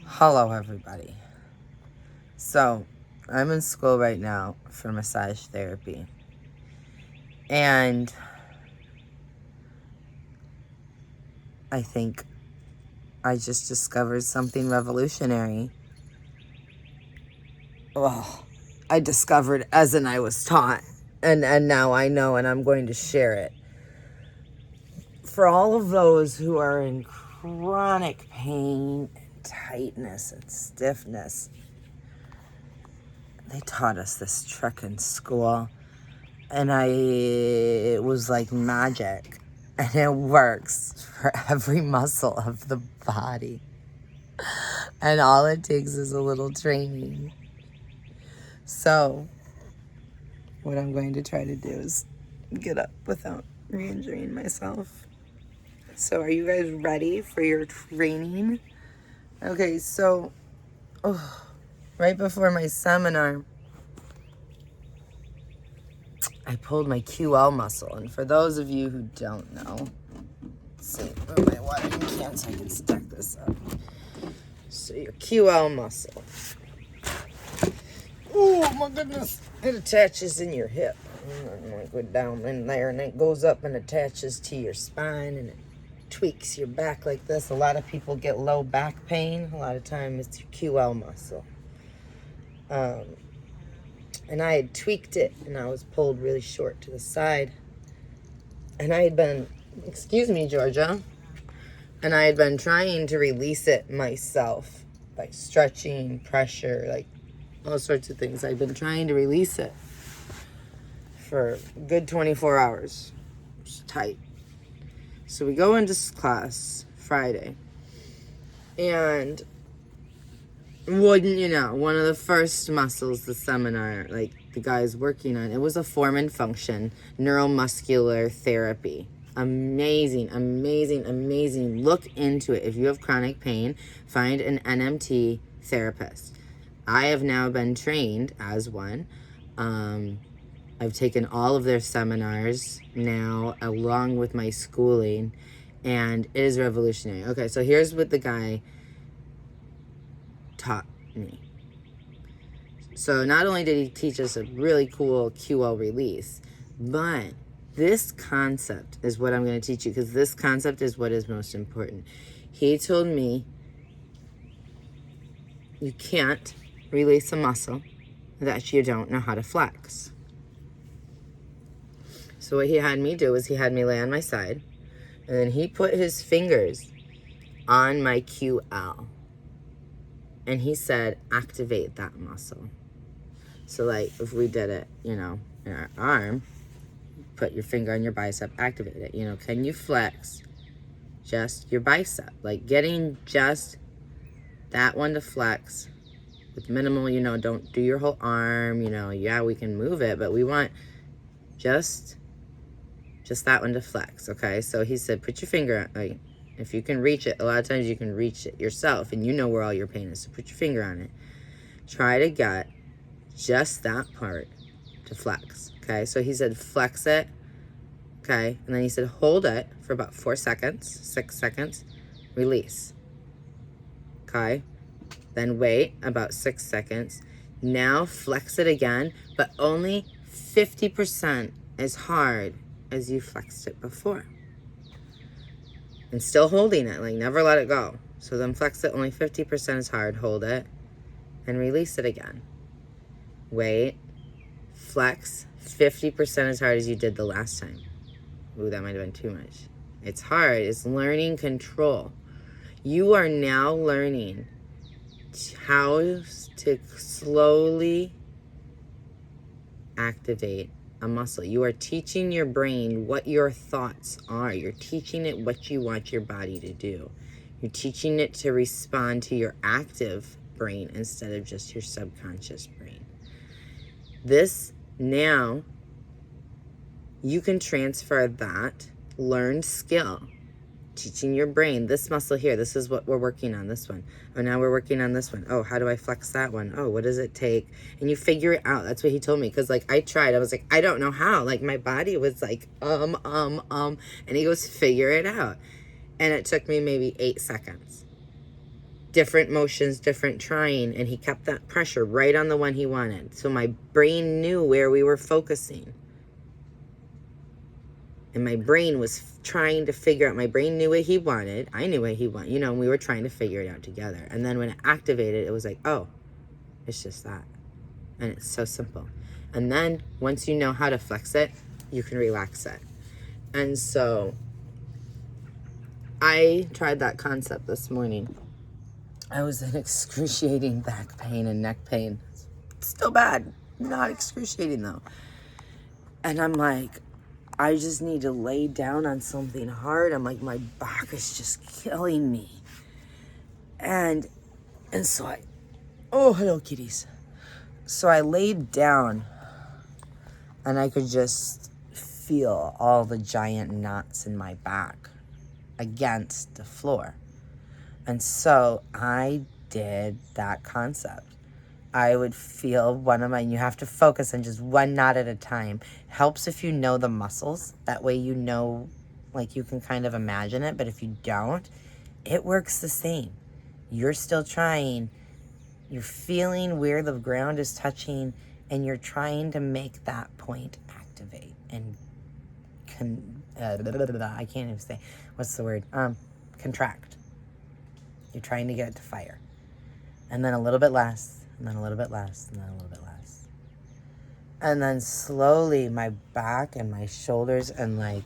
Hello, everybody. So, I'm in school right now for massage therapy. And I think I just discovered something revolutionary. Well, I discovered as in I was taught. And now I know, and I'm going to share it. For all of those who are in chronic pain and tightness and stiffness, they taught us this trick in school. And it was like magic. And it works for every muscle of the body. And all it takes is a little training. So, what I'm going to try to do is get up without re-injuring myself. So, are you guys ready for your training? Okay, so, right before my seminar, I pulled my QL muscle. And for those of you who don't know, let's see, my watering can so I can stack this up. So your QL muscle. Oh my goodness. It attaches in your hip. And I go down in there and it goes up and attaches to your spine and it tweaks your back like this. A lot of people get low back pain. A lot of times it's your QL muscle. And I had tweaked it and I was pulled really short to the side. And I had been, excuse me, Georgia, and I had been trying to release it myself by stretching, pressure, like all sorts of things. I'd been trying to release it for a good 24 hours. It was tight. So we go into class Friday. And wouldn't you know, one of the first muscles the seminar, like the guy's working on, it was a form and function neuromuscular therapy. Amazing, amazing, amazing. Look into it. If you have chronic pain, find an NMT therapist. I have now been trained as one. I've taken all of their seminars now along with my schooling, and it is revolutionary. Okay, so here's what the guy taught me. So not only did he teach us a really cool QL release, but this concept is what I'm going to teach you, because this concept is what is most important. He told me you can't release a muscle that you don't know how to flex. So what he had me do is he had me lay on my side, and then he put his fingers on my QL. And he said, activate that muscle. So like if we did it, in our arm, put your finger on your bicep, activate it. Can you flex just your bicep? Like getting just that one to flex with minimal, don't do your whole arm, yeah, we can move it, but we want just that one to flex, okay? So he said, put your finger on, like, if you can reach it, a lot of times you can reach it yourself and you know where all your pain is. So put your finger on it. Try to get just that part to flex, okay? So he said flex it, okay? And then he said hold it for about 6 seconds, release, okay? Then wait about 6 seconds. Now flex it again, but only 50% as hard as you flexed it before. And still holding it, like never let it go. So then flex it only 50% as hard, hold it, and release it again. Wait, flex 50% as hard as you did the last time. Ooh, that might have been too much. It's hard, it's learning control. You are now learning how to slowly activate a muscle. You are teaching your brain what your thoughts are. You're teaching it what you want your body to do. You're teaching it to respond to your active brain instead of just your subconscious brain. This now, you can transfer that learned skill, teaching your brain, this muscle here, this is what we're working on, this one. Oh, now we're working on this one. Oh, how do I flex that one? Oh, what does it take? And you figure it out. That's what he told me. Because, I tried. I was like, I don't know how. My body was like, And he goes, figure it out. And it took me maybe 8 seconds. different motions, different trying, and he kept that pressure right on the one he wanted. So my brain knew where we were focusing. And my brain was trying to figure out, my brain knew what he wanted. I knew what he wanted, and we were trying to figure it out together. And then when it activated, it was like, oh, it's just that. And it's so simple. And then once you know how to flex it, you can relax it. And so I tried that concept this morning. I was in excruciating back pain and neck pain. Still bad. Not excruciating though. And I'm like, I just need to lay down on something hard. I'm like, my back is just killing me. And so oh, hello kitties. So I laid down and I could just feel all the giant knots in my back against the floor. And so I did that concept. I would feel one of mine. You have to focus on just one knot at a time. Helps if you know the muscles. That way you know, like you can kind of imagine it. But if you don't, it works the same. You're still trying. You're feeling where the ground is touching, and you're trying to make that point activate and I can't even say, what's the word? Contract. You're trying to get it to fire. And then a little bit less, and then a little bit less, and then a little bit less. And then slowly my back and my shoulders and like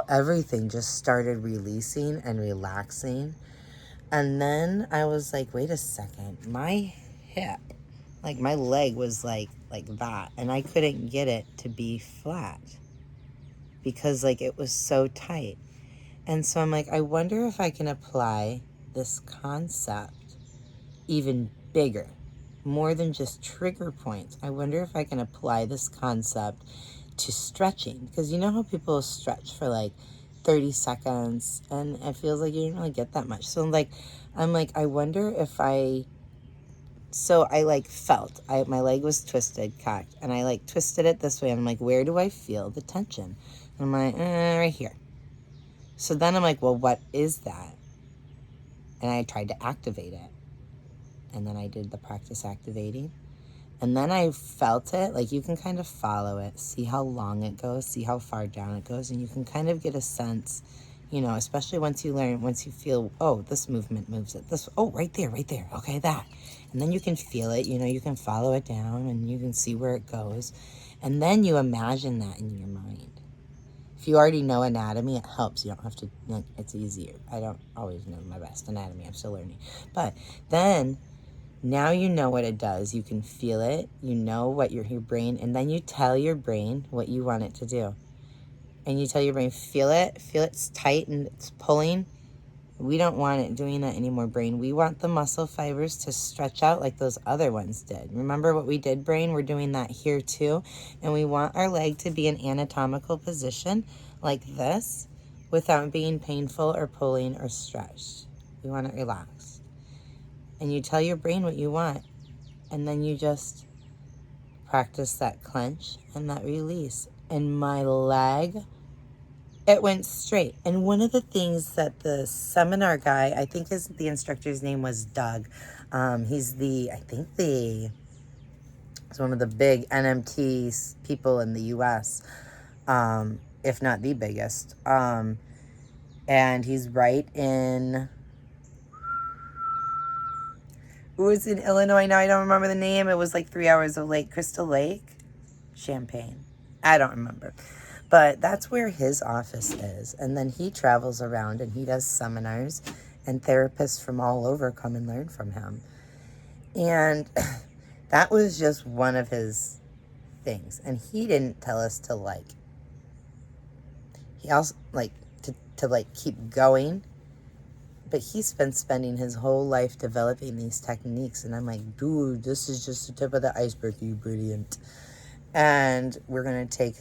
everything just started releasing and relaxing. And then I was like, wait a second, my hip, like my leg was like that. And I couldn't get it to be flat because like it was so tight. And so I'm like, I wonder if I can apply this concept even bigger, more than just trigger points. I wonder if I can apply this concept to stretching, because you know how people stretch for like 30 seconds and it feels like you didn't really get that much. So I'm like, I wonder if I felt, my leg was twisted, cocked, and I like twisted it this way. And I'm like, where do I feel the tension? And I'm like, right here. So then I'm like, well, what is that? And I tried to activate it. And then I did the practice activating. And then I felt it, like you can kind of follow it, see how long it goes, see how far down it goes, and you can kind of get a sense, especially once you feel, oh, this movement moves it, right there, okay, that. And then you can feel it, you can follow it down and you can see where it goes. And then you imagine that in your mind. If you already know anatomy, it helps. You don't have to, it's easier. I don't always know my best anatomy, I'm still learning. But then, now you know what it does. You can feel it. You know what your brain, and then you tell your brain what you want it to do. And you tell your brain, feel it's tight and it's pulling. We don't want it doing that anymore, brain. We want the muscle fibers to stretch out like those other ones did. Remember what we did, brain? We're doing that here too. And we want our leg to be in anatomical position like this without being painful or pulling or stretched. We want it relaxed. And you tell your brain what you want, and then you just practice that clench and that release. And my leg, it went straight. And one of the things that the seminar guy, I think the instructor's name was Doug. He's he's one of the big NMT people in the U.S., if not the biggest. And he's right in... It was in Illinois. Now I don't remember the name. It was like 3 hours of Crystal Lake, Champaign. I don't remember. But that's where his office is. And then he travels around and he does seminars, and therapists from all over come and learn from him. And that was just one of his things. And he didn't tell us to he also to keep going. But he's been spending his whole life developing these techniques. And I'm like, dude, this is just the tip of the iceberg, you brilliant. And we're going to take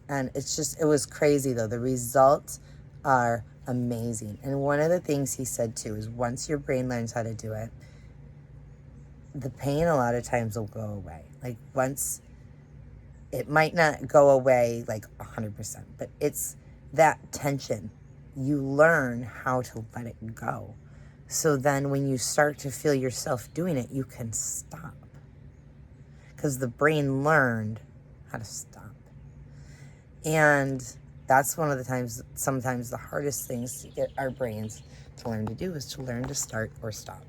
and it was crazy though. The results are amazing. And one of the things he said too is once your brain learns how to do it, the pain a lot of times will go away. Once, it might not go away 100%, but it's that tension. You learn how to let it go. So then when you start to feel yourself doing it, you can stop. Because the brain learned how to stop. And that's one of the times, sometimes the hardest things to get our brains to learn to do is to learn to start or stop.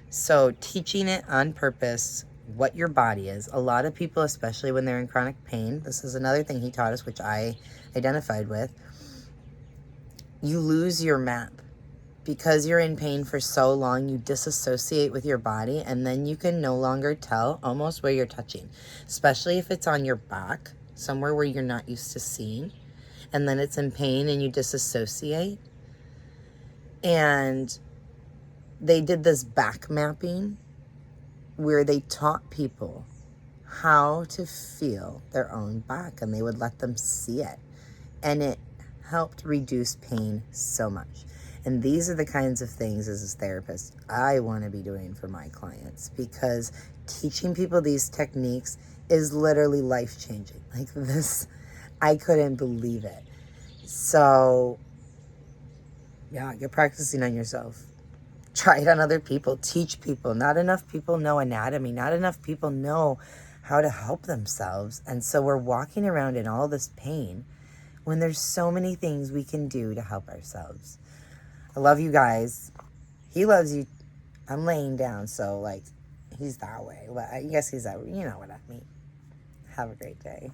So teaching it on purpose, what your body is. A lot of people, especially when they're in chronic pain, this is another thing he taught us, which I identified with. You lose your map. Because you're in pain for so long, you disassociate with your body, and then you can no longer tell almost where you're touching, especially if it's on your back, somewhere where you're not used to seeing, and then it's in pain and you disassociate. And they did this back mapping where they taught people how to feel their own back, and they would let them see it. And it helped reduce pain so much. And these are the kinds of things as a therapist I want to be doing for my clients, because teaching people these techniques is literally life-changing. Like this, I couldn't believe it. So, yeah, get practicing on yourself. Try it on other people. Teach people. Not enough people know anatomy. Not enough people know how to help themselves. And so we're walking around in all this pain when there's so many things we can do to help ourselves. I love you guys. He loves you. I'm laying down, so like he's that way. But I guess he's that way. You know what I mean. Have a great day.